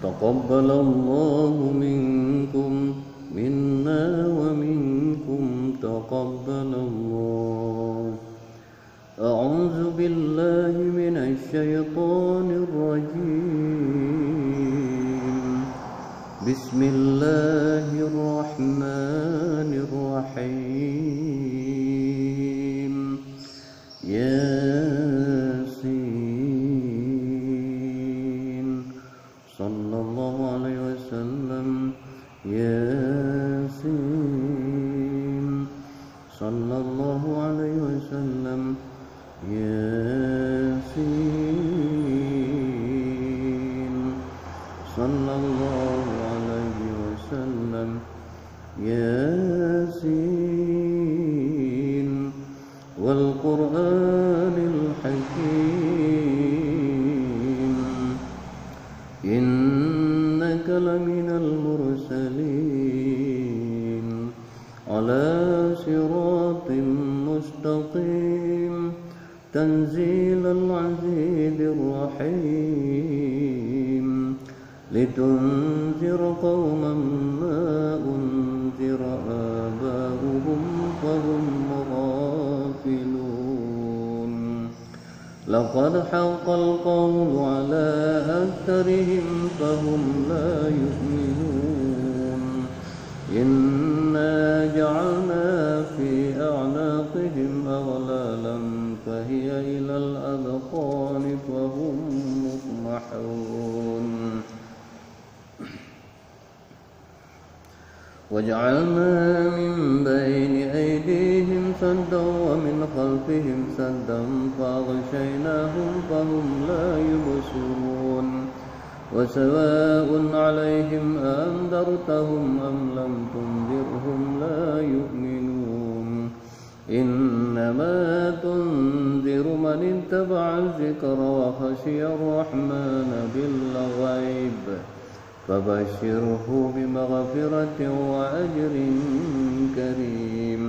تقبل الله منكم منا ومنكم تقبل الله. أعوذ بالله من الشيطان الرجيم. بسم الله الرحمن الرحيم. ياسين صلى الله عليه وسلم. ياسين صلى الله عليه وسلم. ياسين صلى الله عليه وسلم. ياسين والقرآن الحكيم. إنك لمن المرسلين على صراط مستقيم. تنزيل العزيز الرحيم. لتنذر قوما ما أنذر آباؤهم فهم غافلون. لقد حق القول على أكثرهم فهم لا يؤمنون. إنا جعلنا في أعناقهم أغلالا فهي إلى الأذقان فهم مقمحون. وجعلنا من بين أيديهم سدا ومن خلفهم سدا فأغشيناهم فهم لا يبصرون. وسواء عليهم أنذرتهم أم لم تنذرهم لا يؤمنون. إنما تنذر من اتبع الذكر وخشي الرحمن بالغيب فبشره بمغفرة وأجر كريم.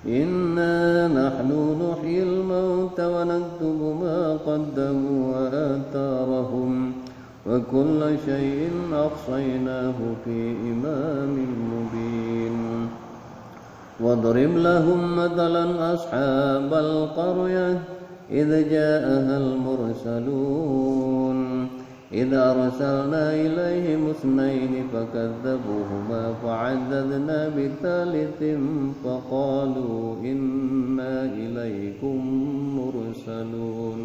إنا نحن نحيي الموتى ونكتب ما قدموا وآثارهم وكل شيء أحصيناه في إمام مبين. واضرب لهم مثلا أصحاب القرية إذ جاءها المرسلون. إذ أرسلنا إليهم اثنين فكذبوهما فعززنا بثالث فقالوا إنا إليكم مرسلون.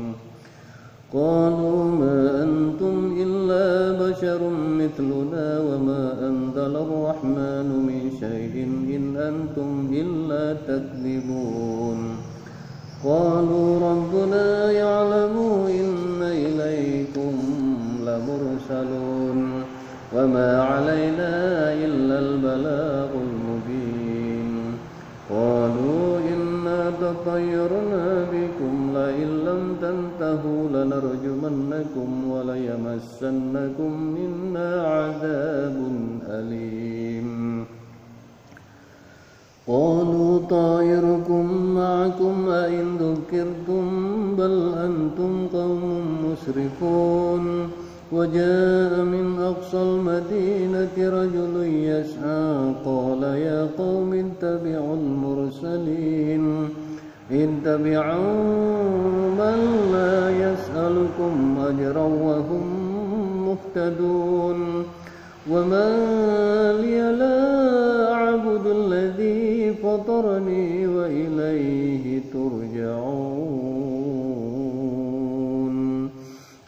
قالوا ما أنتم إلا بشر مثلنا وما أنزل الرحمن من شيء إن أنتم إلا تكذبون. قالوا ربنا يعلم إن إليكم لمرسلون وما علينا إلا البلاغ المبين. قالوا إنا تطيرنا بكم لئن لم تنتهوا لنرجمنكم وليمسنكم منا عذاب أليم. قالوا طائركم معكم أئن ذكرتم بل أنتم قوم مسرفون. وجاء من أقصى المدينة رجل يسعى قال يا قوم اتبعوا المرسلين. اتبعوا من لا يسألكم أجرا وهم مهتدون. وما لي لا أعبد الذي فطرني وإليه ترجعون.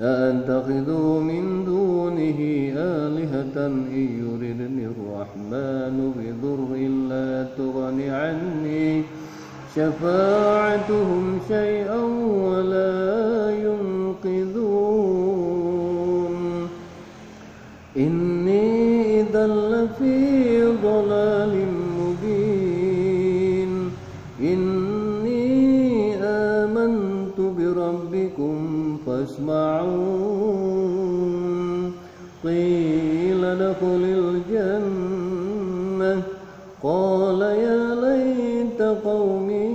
أأتخذ من دونه آلهة إن يردني الرحمن بضر لا تغن عني شفاعتهم شيئا ولا ينقذون. إني إذا لفي ضلال مبين. إني آمنت بربكم فاسمعون. قيل ادخل الجنة قال يا ليت قومي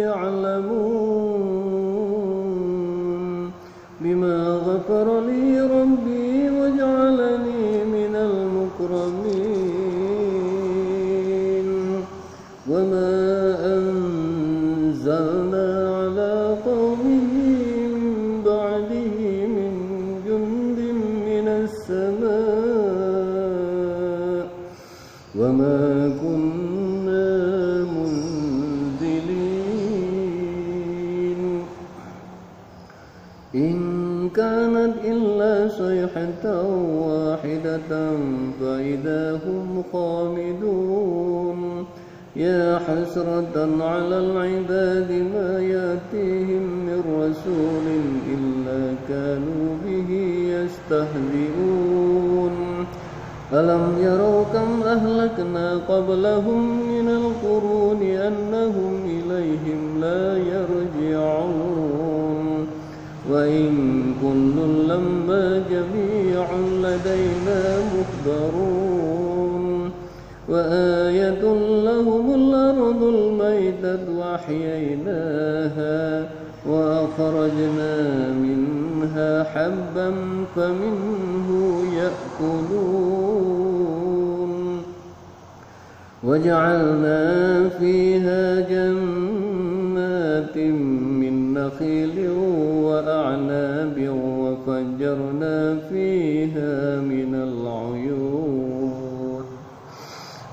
يعلمون. بما غفر لي ربي وجعلني إن كانت إلا صيحة واحدة فإذا هم خامدون يا حسرة على العباد ما يأتيهم من رسول إلا كانوا به يستهزئون ألم يروا كم أهلكنا قبلهم من القرون أنهم إليهم لا يرجعون وإن كل لما جميع لدينا محضرون وآية لهم الأرض الميتة وأحييناها وأخرجنا منها حبا فمنه يأكلون وجعلنا فيها جنات من نخيل وأعناب وفجرنا فيها من العيون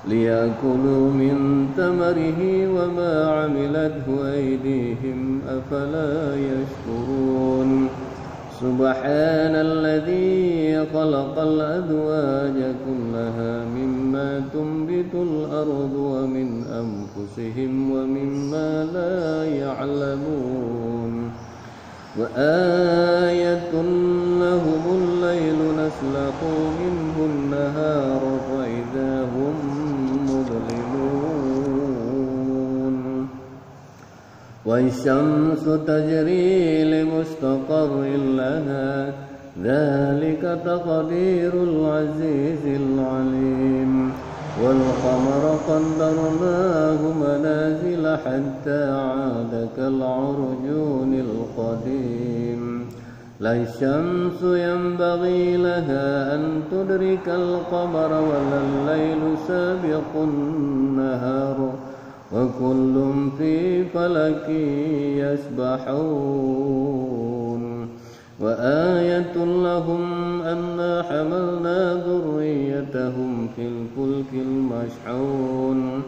ليأكلوا من ثمره وما عملته أيديهم أفلا يشكرون سبحان الذي خلق الأزواج كلها مما تنبت الأرض ومن أنفسهم ومما لا يعلمون وآية لهم الليل نسلخ منه النهار فإذا هم مظلمون والشمس تجري لمستقر لها ذلك تقدير العزيز العليم والقمر قدرناه منازل حتى عاد كالعرجون القديم لا الشمس ينبغي لها أن تدرك القمر ولا الليل سابق النهار وكل في فلك يسبحون وآية لهم أنا حملنا ذريتهم في الفلك المشحون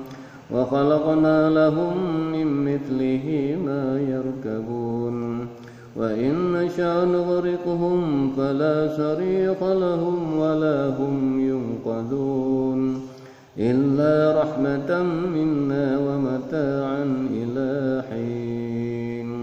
وخلقنا لهم من مثله ما يركبون وإن نشأ نغرقهم فلا صريخ لهم ولا هم ينقذون إلا رحمة منا ومتاعا إلى حين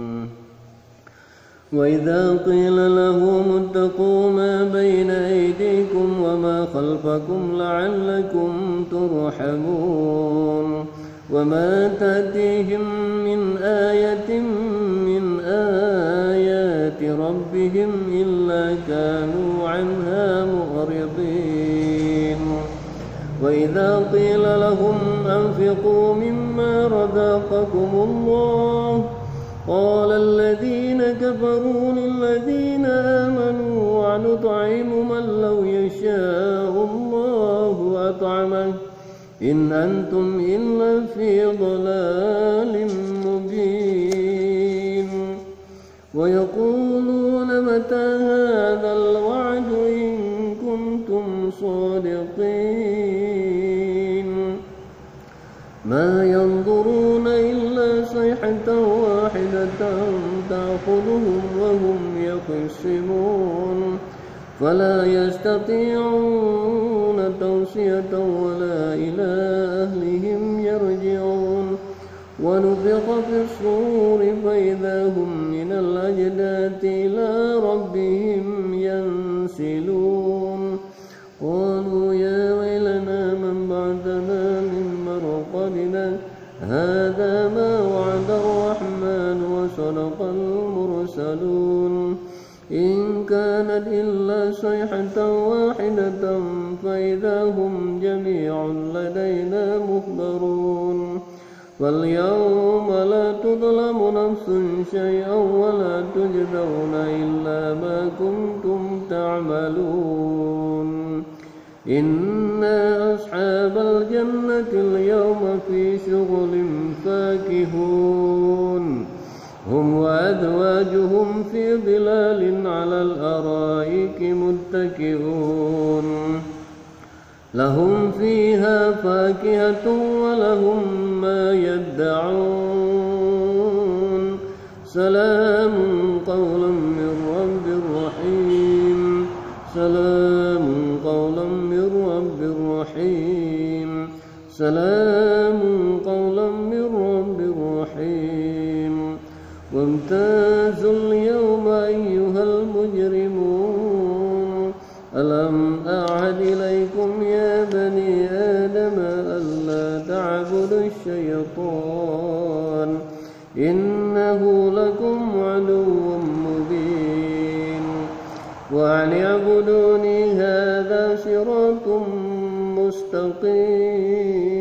وإذا قيل لهم اتقوا ما بين أيديكم وما خلفكم لعلكم ترحمون وما تأتيهم من آية من آيات ربهم إلا كانوا عنها معرضين وإذا قيل لهم أنفقوا مما رزقكم الله قال الذين كفروا للذين آمنوا ونطعم من لو يشاء الله أطعمه إن أنتم إلا في ضلال مبين ويقولون متى هذا الوعد إن كنتم صادقين ما ينظرون إلا صيحة واحدة تأخذهم وهم يخصمون فلا يستطيعون توصية ولا إلى أهلهم يرجعون ونفخ في الصور فإذا هم من الأجداث إلى ربهم ينسلون قالوا يا ويلنا من بعثنا من مرقدنا هذا ما وعد الرحمن وصدق المرسلون إن كانت إلا صيحة واحدة فإذا هم جميع لدينا محضرون فاليوم لا تظلم نفس شيئا ولا تجزون إلا ما كنتم تعملون إنا أصحاب الجنة اليوم في شغل فاكهون هم وأزواجهم في ظلال على الأرائك متكئون لهم فيها فاكهة ولهم ما يدعون سلام قولا من رب سلام قولا من رب رحيم وامتازوا اليوم أيها المجرمون ألم أعهد إليكم يا بني آدم ألا تعبدوا الشيطان إنه لكم عدو مبين وأن اعبدوني هذا صراط مستقيم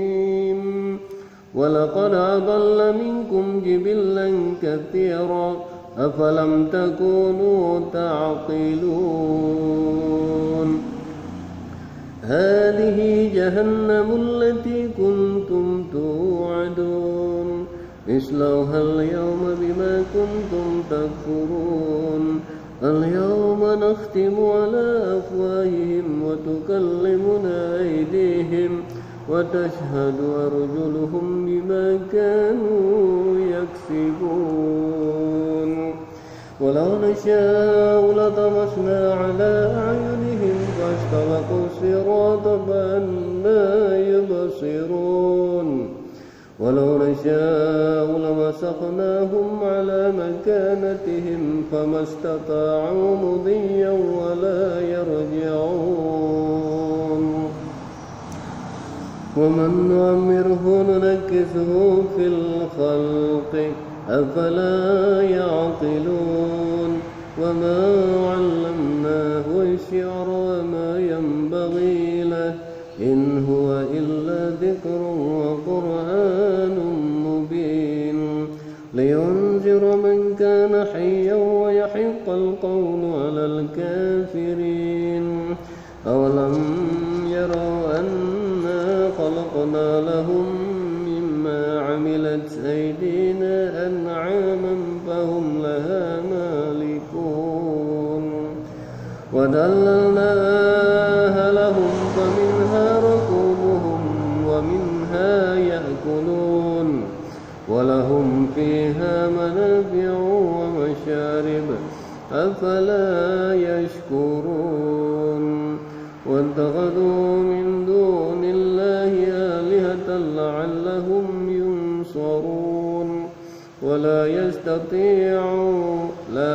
ولقد أضل منكم جبلا كثيرا أفلم تكونوا تعقلون هذه جهنم التي كنتم توعدون اصلوها اليوم بما كنتم تكفرون اليوم نختم على أفواههم وتكلمنا أيديهم وتشهد أرجلهم بما كانوا يكسبون ولو نشاء لطمسنا على أعينهم فاستبقوا الصراط فأنى يبصرون ولو نشاء لمسخناهم على مكانتهم فما استطاعوا مضيا ولا يرجعون ومن نعمره ننكسه في الخلق أفلا يعقلون وما علمناه الشعر وما ينبغي له إن هو إلا ذكر وقرآن مبين لينذر من كان حيا ويحق القول على الكافرين أولم يروا أنا خلقنا لهم مما عملت أيدينا أنعاما فهم لها مالكون وذللناها لهم فمنها ركوبهم ومنها يأكلون ولهم فيها منافع ومشارب أفلا يشكرون واتخذوا من دون الله آلهة لعلهم ينصرون ولا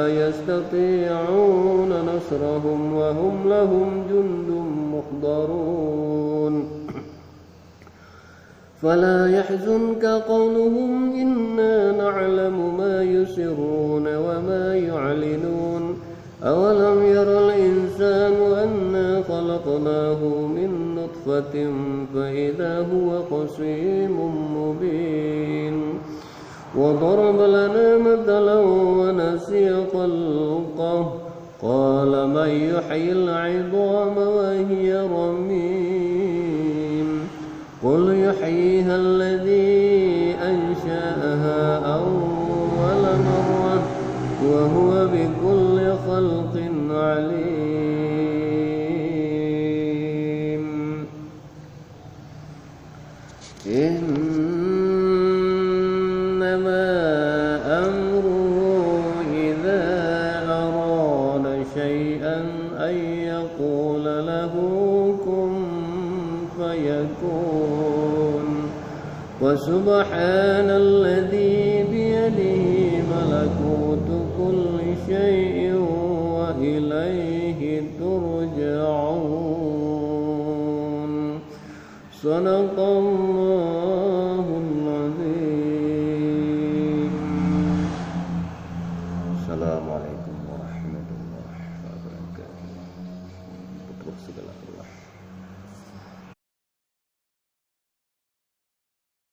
يستطيعون نصرهم وهم لهم جند محضرون فلا يحزنك قولهم إنا نعلم ما يسرون وما يعلنون أولم ير الإنسان أنا خلقناه من نطفة فإذا هو خصيم مبين وضرب لنا مثلا ونسي خلقه قال من يحيي العظام وهي رميم قل يحييها الذي أنشأها أول مرة وهو بكل خلق عليم إنما أمره إذا أراد شيئا أن يقول له كن فيكون وسبحان الذي بيده ملكوت كل شيء وإليه ترجعون صدق الله